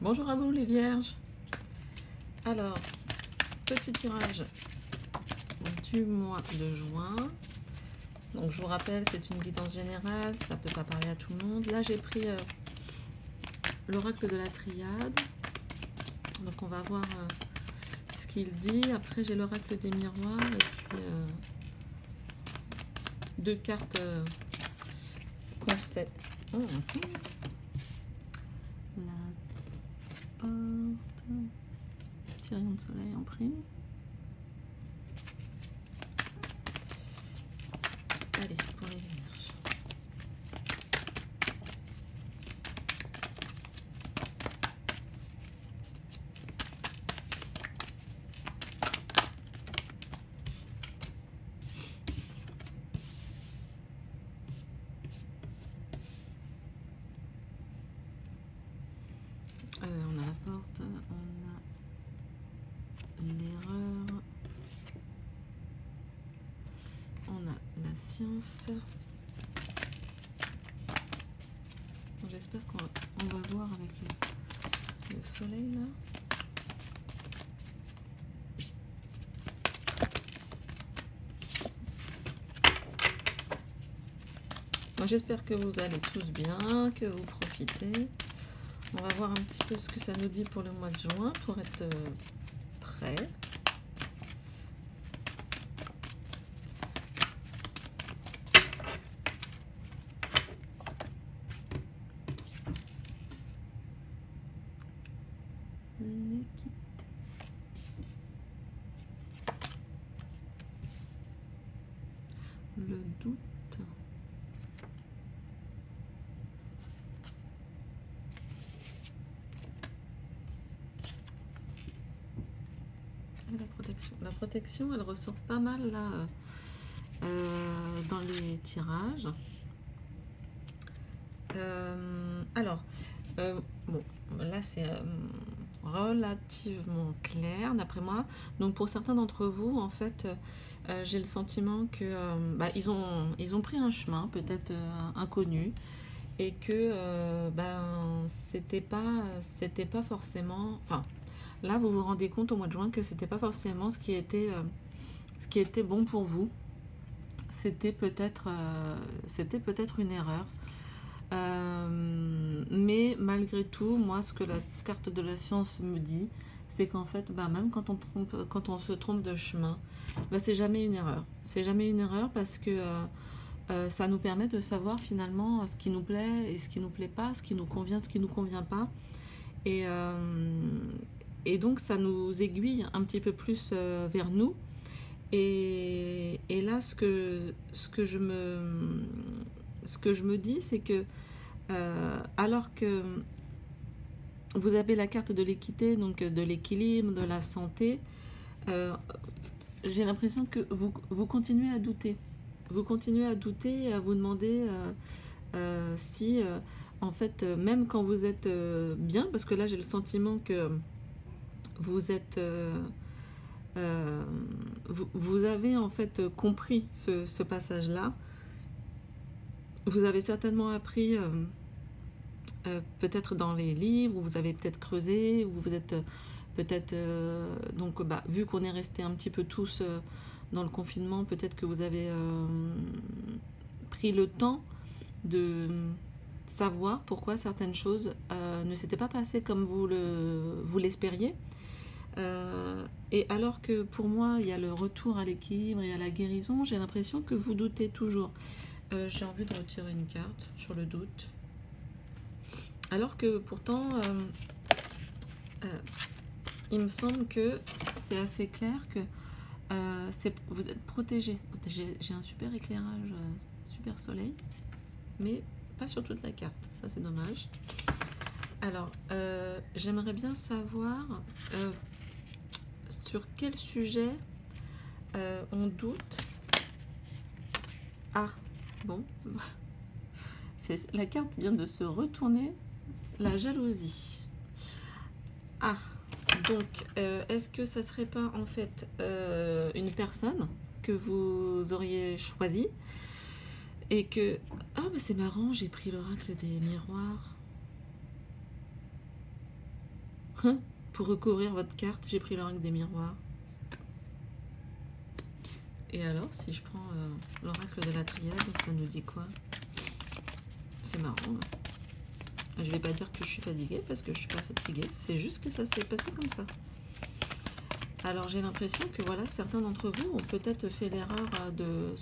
Bonjour à vous les vierges. Alors, petit tirage du mois de juin. Donc je vous rappelle, c'est une guidance générale, ça ne peut pas parler à tout le monde. Là j'ai pris l'oracle de la triade. Donc on va voir ce qu'il dit. Après j'ai l'oracle des miroirs et puis deux cartes concept. La porte. Tyrion de soleil en prime. Allez, pour les vierges. On a la porte, on a l'erreur, on a la science. J'espère qu'on va voir avec le soleil là. J'espère que vous allez tous bien, que vous profitez. On va voir un petit peu ce que ça nous dit pour le mois de juin pour être prêt. L'équité. Le doute. La protection, elle ressort pas mal là dans les tirages. Bon, là c'est relativement clair d'après moi. Donc pour certains d'entre vous, en fait, j'ai le sentiment que ils ont pris un chemin peut-être inconnu et que c'était pas forcément. Enfin, là vous vous rendez compte au mois de juin que c'était pas forcément ce qui était bon pour vous. C'était peut-être une erreur. Mais malgré tout, moi, ce que la carte de la science me dit, c'est qu'en fait, même quand on se trompe de chemin, c'est jamais une erreur. C'est jamais une erreur parce que ça nous permet de savoir finalement ce qui nous plaît et ce qui nous plaît pas, ce qui nous convient, ce qui nous convient pas. Et donc, ça nous aiguille un petit peu plus vers nous. Et là, ce que je me dis, c'est que alors que vous avez la carte de l'équité, donc de l'équilibre, de la santé, j'ai l'impression que vous continuez à douter. Vous continuez à douter et à vous demander si, en fait, même quand vous êtes bien, parce que là j'ai le sentiment que vous êtes... vous avez en fait compris ce passage-là. Vous avez certainement appris peut-être dans les livres, ou vous avez peut-être creusé, ou vous êtes peut-être... donc, vu qu'on est resté un petit peu tous dans le confinement, peut-être que vous avez pris le temps de savoir pourquoi certaines choses ne s'étaient pas passées comme vous l'espériez. Et alors que pour moi, il y a le retour à l'équilibre et à la guérison, j'ai l'impression que vous doutez toujours. J'ai envie de retirer une carte sur le doute. Alors que pourtant, il me semble que c'est assez clair que vous êtes protégé. J'ai un super éclairage, super soleil, mais pas sur toute la carte. Ça, c'est dommage. Alors, j'aimerais bien savoir sur quel sujet on doute. Ah, bon. La carte vient de se retourner. La jalousie. Ah, donc, est-ce que ça serait pas en fait une personne que vous auriez choisie et que... Ah, mais c'est marrant, j'ai pris l'oracle des miroirs. Pour recouvrir votre carte, j'ai pris l'oracle des miroirs. Et alors, si je prends l'oracle de la triade, ça nous dit quoi? C'est marrant. Je vais pas dire que je suis fatiguée parce que je suis pas fatiguée. C'est juste que ça s'est passé comme ça. Alors j'ai l'impression que voilà, certains d'entre vous ont peut-être fait l'erreur de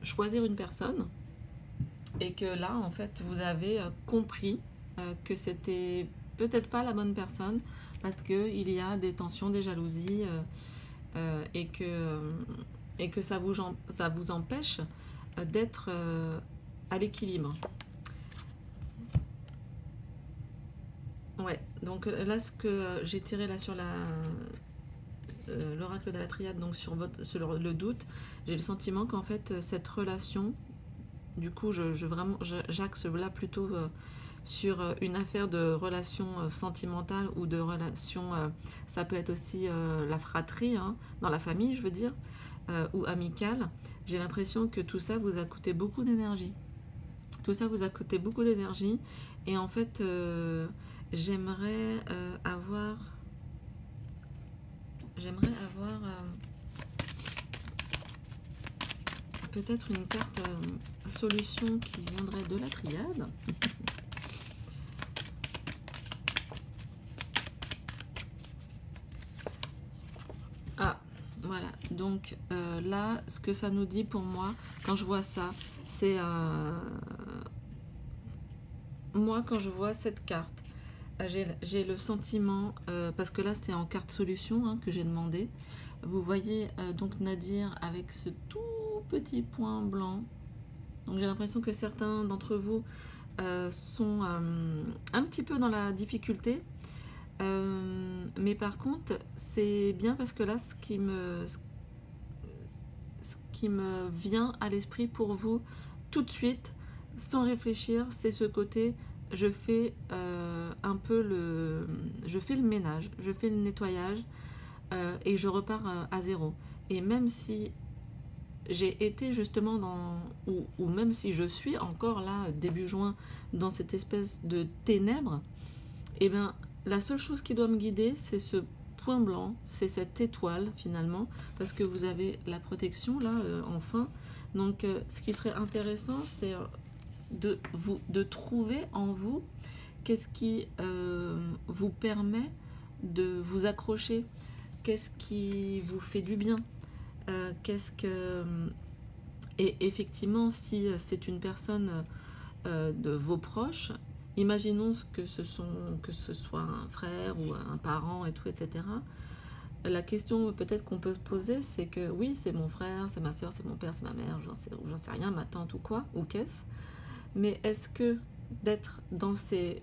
choisir une personne et que là en fait vous avez compris que c'était peut-être pas la bonne personne parce que il y a des tensions, des jalousies et que ça vous empêche d'être à l'équilibre. Ouais, donc là ce que j'ai tiré là sur l'oracle de la triade, donc sur le doute, j'ai le sentiment qu'en fait cette relation, du coup j'axe là plutôt sur une affaire de relation sentimentale ou de relation, ça peut être aussi la fratrie, hein, dans la famille je veux dire, ou amicale. J'ai l'impression que tout ça vous a coûté beaucoup d'énergie. Tout ça vous a coûté beaucoup d'énergie et en fait j'aimerais avoir peut-être une carte solution qui viendrait de la triade. Ah, voilà. Donc là, ce que ça nous dit pour moi, quand je vois ça, c'est... moi, quand je vois cette carte, j'ai le sentiment, parce que là c'est en carte solution hein, que j'ai demandé, vous voyez donc Nadir avec ce tout petit point blanc, donc j'ai l'impression que certains d'entre vous sont un petit peu dans la difficulté, mais par contre c'est bien parce que là ce qui me vient à l'esprit pour vous tout de suite, sans réfléchir, c'est ce côté... je fais un peu je fais le ménage, je fais le nettoyage et je repars à zéro. Et même si j'ai été justement ou même si je suis encore là, début juin, dans cette espèce de ténèbres, et bien la seule chose qui doit me guider, c'est ce point blanc, c'est cette étoile finalement, parce que vous avez la protection là, enfin. Donc ce qui serait intéressant, c'est... de trouver en vous qu'est-ce qui vous permet de vous accrocher, qu'est-ce qui vous fait du bien, et effectivement si c'est une personne de vos proches, imaginons que ce soit un frère ou un parent et tout, etc. La question peut-être qu'on peut se poser, c'est que oui, c'est mon frère, c'est ma soeur, c'est mon père, c'est ma mère, j'en sais rien, ma tante ou quoi, ou qu'est-ce. Mais est-ce que d'être dans ces,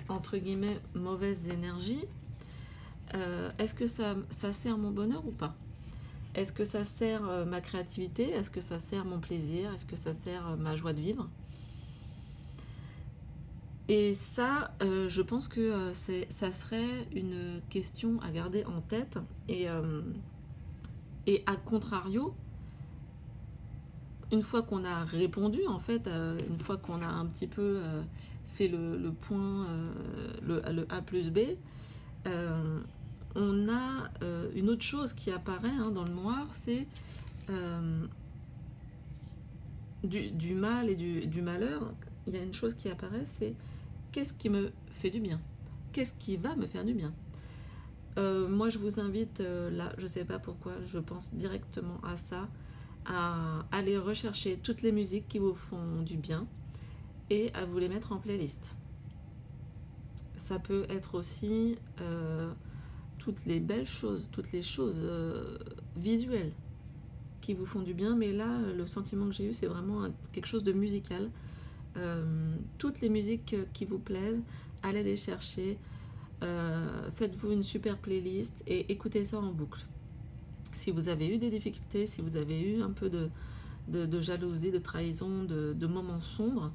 entre guillemets, mauvaises énergies, est-ce que ça sert mon bonheur ou pas? Est-ce que ça sert ma créativité? Est-ce que ça sert mon plaisir? Est-ce que ça sert ma joie de vivre? Et ça, je pense que ça serait une question à garder en tête. Et à contrario, une fois qu'on a répondu, en fait, une fois qu'on a un petit peu fait le point, le A plus B, on a une autre chose qui apparaît hein, dans le noir, c'est du mal et du malheur. Il y a une chose qui apparaît, c'est qu'est-ce qui me fait du bien? Qu'est-ce qui va me faire du bien? Moi, je vous invite, là, je ne sais pas pourquoi, je pense directement à ça, à aller rechercher toutes les musiques qui vous font du bien et à vous les mettre en playlist. Ça peut être aussi toutes les belles choses, toutes les choses visuelles qui vous font du bien, mais là, le sentiment que j'ai eu, c'est vraiment quelque chose de musical. Toutes les musiques qui vous plaisent, allez les chercher, faites-vous une super playlist et écoutez ça en boucle. Si vous avez eu des difficultés, si vous avez eu un peu de jalousie, de trahison, de moments sombres,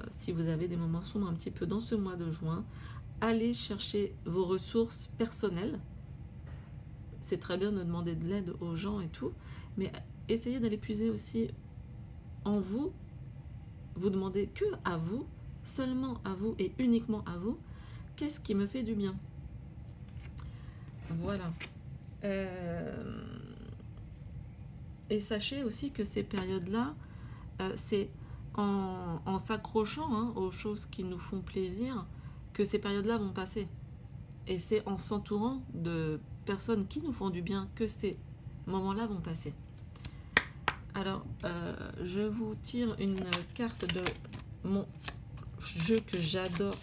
si vous avez des moments sombres un petit peu dans ce mois de juin, allez chercher vos ressources personnelles. C'est très bien de demander de l'aide aux gens et tout, mais essayez d'aller puiser aussi en vous vous demandez que à vous, seulement à vous et uniquement à vous, qu'est-ce qui me fait du bien? Voilà. Et sachez aussi que ces périodes-là, c'est en s'accrochant aux choses qui nous font plaisir que ces périodes-là vont passer. Et c'est en s'entourant de personnes qui nous font du bien que ces moments-là vont passer. Alors, je vous tire une carte de mon jeu que j'adore,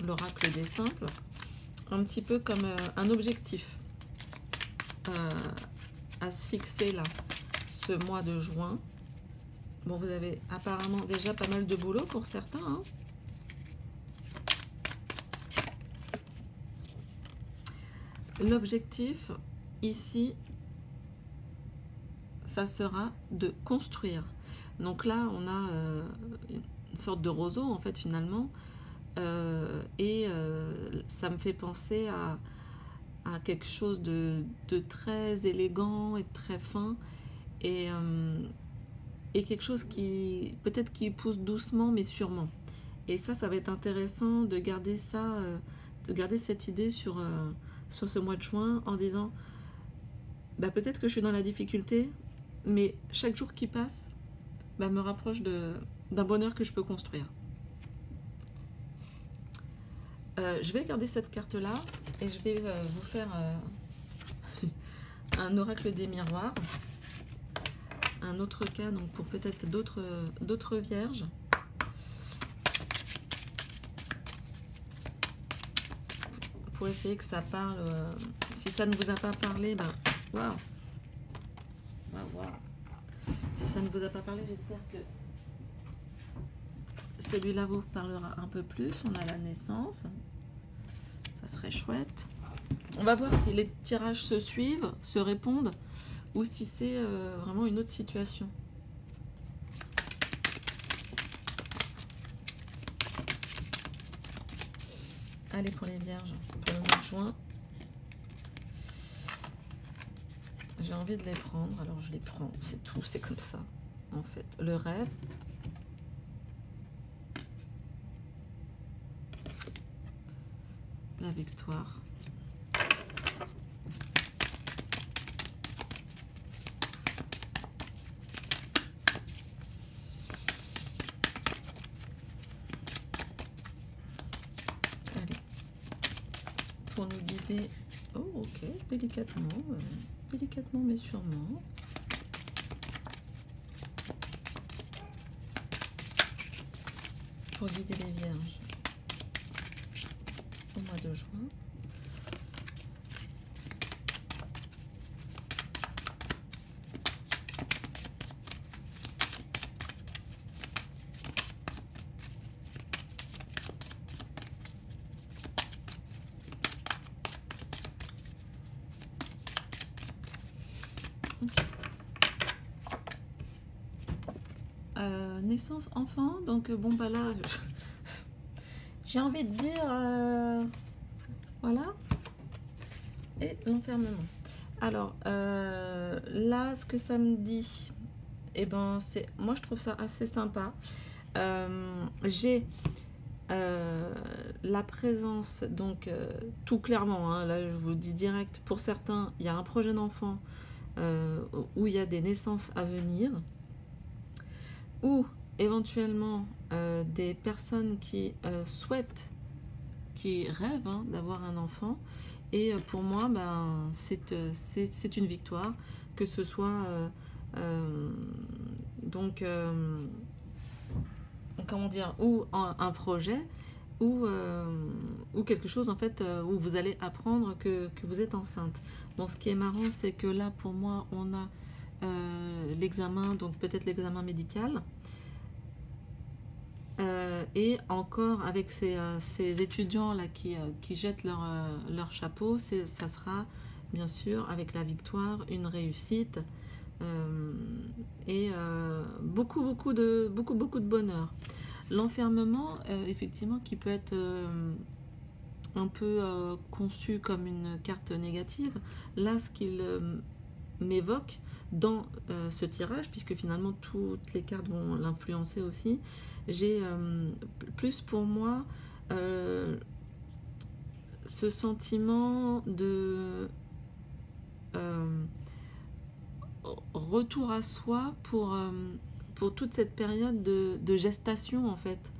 l'oracle des simples, un petit peu comme un objectif à se fixer là, ce mois de juin. Bon, vous avez apparemment déjà pas mal de boulot pour certains, hein. L'objectif ici, ça sera de construire. Donc là, on a une sorte de roseau en fait finalement, ça me fait penser à quelque chose de très élégant et de très fin, et quelque chose qui peut-être qui pousse doucement mais sûrement. Et ça va être intéressant de garder ça, de garder cette idée sur ce mois de juin, en disant bah, peut-être que je suis dans la difficulté, mais chaque jour qui passe me rapproche d'un bonheur que je peux construire. Je vais garder cette carte-là et je vais vous faire un oracle des miroirs. Un autre cas donc pour peut-être d'autres vierges. Pour essayer que ça parle. Si ça ne vous a pas parlé, ben waouh! Si ça ne vous a pas parlé, j'espère que celui-là vous parlera un peu plus. On a la naissance. Ça serait chouette. On va voir si les tirages se suivent, se répondent, ou si c'est vraiment une autre situation. Allez, pour les vierges, pour le mois de juin. J'ai envie de les prendre, alors je les prends. C'est tout, c'est comme ça, en fait. Le rêve. La victoire. Allez. Pour nous guider. Oh, ok, délicatement. Délicatement mais sûrement. Pour guider les vierges au mois de juin. Naissance enfant, donc bon bah là j'ai envie de dire voilà, et l'enfermement. Alors là ce que ça me dit, et ben c'est, moi je trouve ça assez sympa. J'ai la présence, donc tout clairement, hein, là je vous dis direct, pour certains il y a un projet d'enfant où il y a des naissances à venir, ou éventuellement des personnes qui souhaitent, qui rêvent d'avoir un enfant. Et pour moi, ben, c'est une victoire, que ce soit donc comment dire, ou un projet, ou quelque chose en fait où vous allez apprendre que vous êtes enceinte. Bon, ce qui est marrant, c'est que là pour moi on a l'examen, donc peut-être l'examen médical. Et encore avec ces étudiants là qui jettent leur chapeau, ça sera bien sûr avec la victoire, une réussite, et beaucoup de bonheur. L'enfermement, effectivement, qui peut être un peu conçu comme une carte négative. Là, ce qu'il m'évoque dans ce tirage, puisque finalement toutes les cartes vont l'influencer aussi. J'ai plus pour moi ce sentiment de retour à soi pour toute cette période de gestation en fait.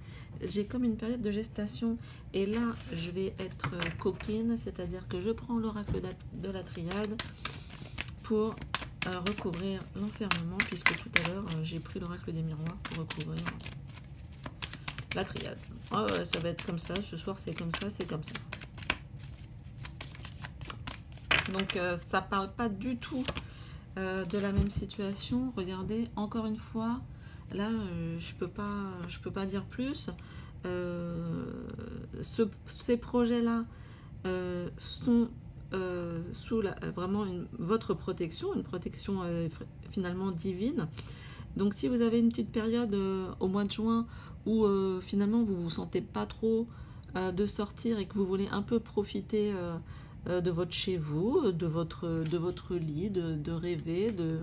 J'ai comme une période de gestation et là je vais être coquine, c'est-à-dire que je prends l'oracle de la triade pour recouvrir l'enfermement, puisque tout à l'heure j'ai pris l'oracle des miroirs pour recouvrir la triade. Oh, ça va être comme ça, ce soir c'est comme ça, c'est comme ça. Donc ça parle pas du tout de la même situation. Regardez, encore une fois, là je peux pas dire plus. Ces projets-là sont sous vraiment votre protection, une protection finalement divine. Donc si vous avez une petite période au mois de juin où finalement vous vous sentez pas trop de sortir et que vous voulez un peu profiter de votre chez vous, de votre lit, de rêver, de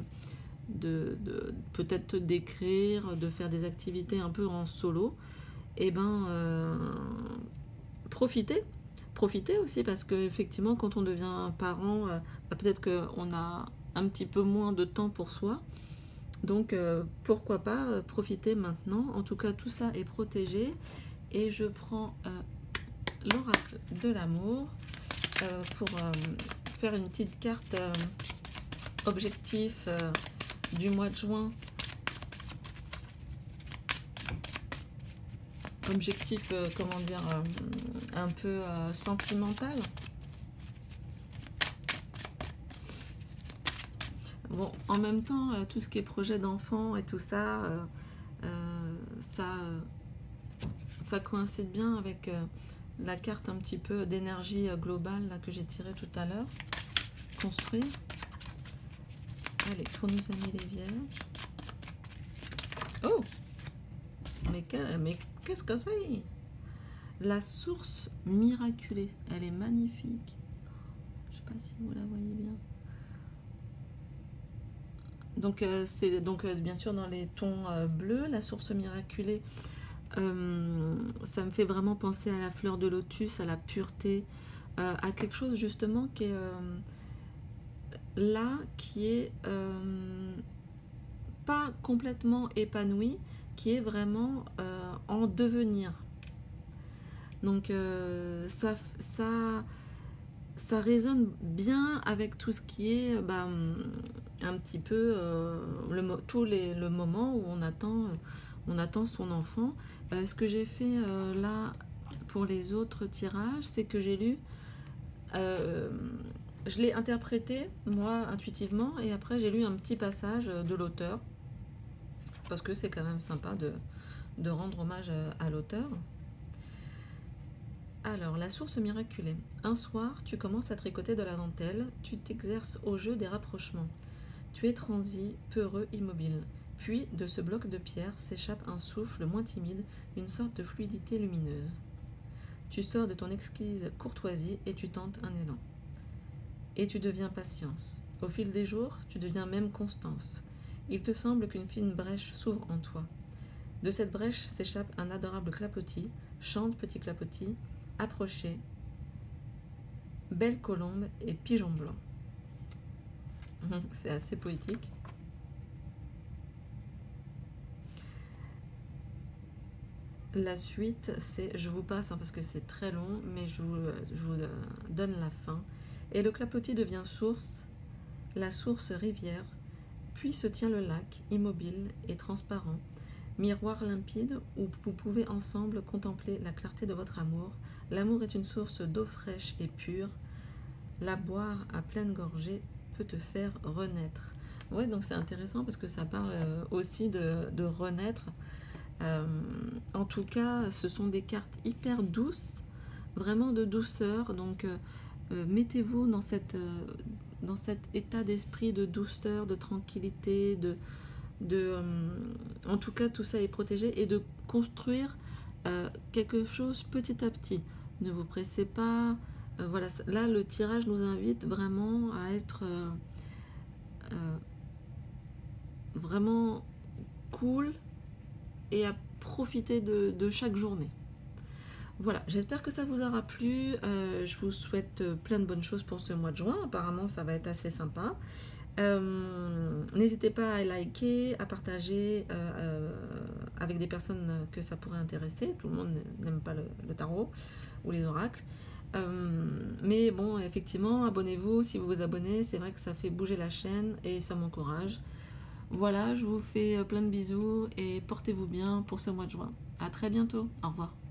peut-être d'écrire, de faire des activités un peu en solo, et profitez aussi, parce que effectivement quand on devient parent, peut-être qu'on a un petit peu moins de temps pour soi, donc pourquoi pas profiter maintenant. En tout cas tout ça est protégé et je prends l'oracle de l'amour pour faire une petite carte objectif du mois de juin. Objectif, comment dire, un peu sentimental. Bon, en même temps, tout ce qui est projet d'enfant et tout ça, ça coïncide bien avec la carte un petit peu d'énergie globale là, que j'ai tirée tout à l'heure. Construire. Allez, pour nos amis les vierges. Oh! Mais qu'est-ce que c'est? La source miraculée. Elle est magnifique. Je ne sais pas si vous la voyez bien. Donc, c'est bien sûr dans les tons bleus, la source miraculée. Ça me fait vraiment penser à la fleur de lotus, à la pureté, à quelque chose justement qui est là, qui est pas complètement épanoui, qui est vraiment en devenir. Donc ça résonne bien avec tout ce qui est un petit peu le moment où on attend son enfant. Ce que j'ai fait là pour les autres tirages, c'est que j'ai lu, je l'ai interprété moi intuitivement, et après j'ai lu un petit passage de l'auteur, parce que c'est quand même sympa de rendre hommage à l'auteur. Alors, la source miraculée. Un soir, tu commences à tricoter de la dentelle, tu t'exerces au jeu des rapprochements. Tu es transi, peureux, immobile. Puis, de ce bloc de pierre s'échappe un souffle moins timide, une sorte de fluidité lumineuse. Tu sors de ton exquise courtoisie et tu tentes un élan. Et tu deviens patience. Au fil des jours, tu deviens même constance. Il te semble qu'une fine brèche s'ouvre en toi. De cette brèche s'échappe un adorable clapotis. Chante, petit clapotis, approchez, belle colombe et pigeon blanc. C'est assez poétique. La suite, c'est, je vous passe parce que c'est très long, mais je vous donne la fin. Et le clapotis devient source, la source rivière, puis se tient le lac, immobile et transparent, miroir limpide où vous pouvez ensemble contempler la clarté de votre amour. L'amour est une source d'eau fraîche et pure. La boire à pleine gorgée peut te faire renaître. Ouais, donc c'est intéressant parce que ça parle aussi de renaître. En tout cas, ce sont des cartes hyper douces, vraiment de douceur. Donc, mettez-vous dans cet état d'esprit de douceur, de tranquillité, en tout cas, tout ça est protégé, et de construire quelque chose petit à petit. Ne vous pressez pas. Voilà, là, le tirage nous invite vraiment à être vraiment cool et à profiter de chaque journée. Voilà, j'espère que ça vous aura plu. Je vous souhaite plein de bonnes choses pour ce mois de juin. Apparemment, ça va être assez sympa. N'hésitez pas à liker, à partager avec des personnes que ça pourrait intéresser. Tout le monde n'aime pas le tarot ou les oracles. Mais bon, effectivement, abonnez-vous. Si vous vous abonnez, c'est vrai que ça fait bouger la chaîne et ça m'encourage. Voilà, je vous fais plein de bisous et portez-vous bien pour ce mois de juin. À très bientôt. Au revoir.